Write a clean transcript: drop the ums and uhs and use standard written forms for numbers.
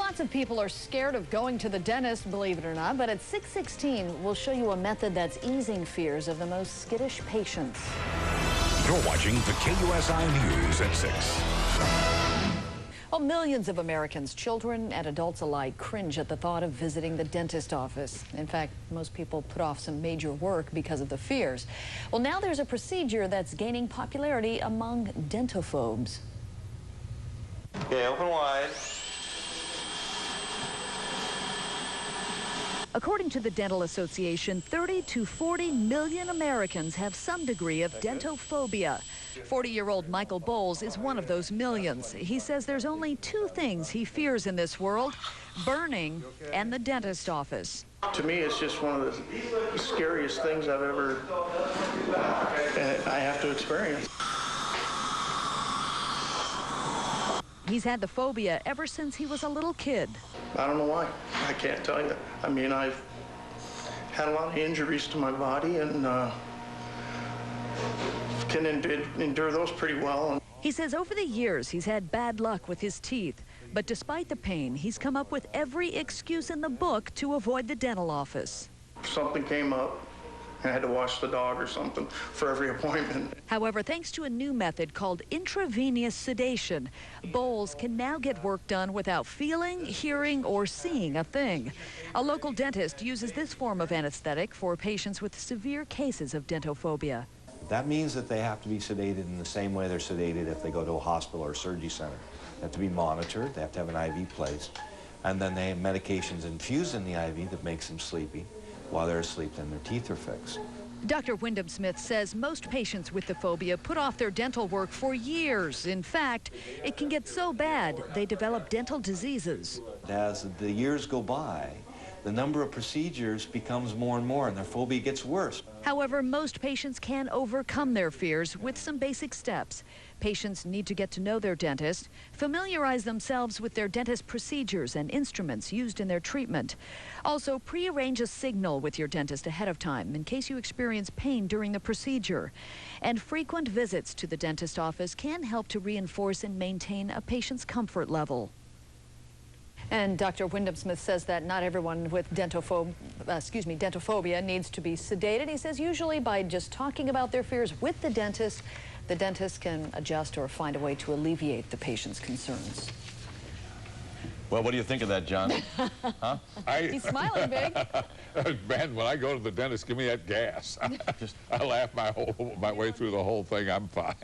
Lots of people are scared of going to the dentist, believe it or not, but at 6:16, we'll show you a method that's easing fears of the most skittish patients. You're watching the KUSI News at 6. Well, millions of Americans, children and adults alike, cringe at the thought of visiting the dentist office. In fact, most people put off some major work because of the fears. Well, now there's a procedure that's gaining popularity among dentophobes. Okay, open wide. According to the Dental Association, 30 to 40 million Americans have some degree of dentophobia. 40-year-old Michael Bowles is one of those millions. He says there's only two things he fears in this world: burning and the dentist office. To me, it's just one of the scariest things I've ever I have to experience. He's had the phobia ever since he was a little kid. I don't know why. I can't tell you. I mean, I've had a lot of injuries to my body and can endure those pretty well. He says over the years he's had bad luck with his teeth, but despite the pain, he's come up with every excuse in the book to avoid the dental office. If something came up, I had to wash the dog or something for every appointment. However, thanks to a new method called intravenous sedation, Bowles can now get work done without feeling, hearing, or seeing a thing. A local dentist uses this form of anesthetic for patients with severe cases of dentophobia. That means that they have to be sedated in the same way they're sedated if they go to a hospital or a surgery center. They have to be monitored, they have to have an IV placed, and then they have medications infused in the IV that makes them sleepy. While they're asleep, then their teeth are fixed. Dr. Wyndham Smith says most patients with the phobia put off their dental work for years. In fact, it can get so bad they develop dental diseases. As the years go by, the number of procedures becomes more and more, and their phobia gets worse. However, most patients can overcome their fears with some basic steps. Patients need to get to know their dentist, familiarize themselves with their dentist procedures and instruments used in their treatment. Also, prearrange a signal with your dentist ahead of time in case you experience pain during the procedure. And frequent visits to the dentist office can help to reinforce and maintain a patient's comfort level. And Dr. Wyndham Smith says that not everyone with dentophobia needs to be sedated. He says usually by just talking about their fears with the dentist can adjust or find a way to alleviate the patient's concerns. Well, what do you think of that, John? Huh? He's smiling big. Man, when I go to the dentist, give me that gas. I laugh my way through the whole thing. I'm fine.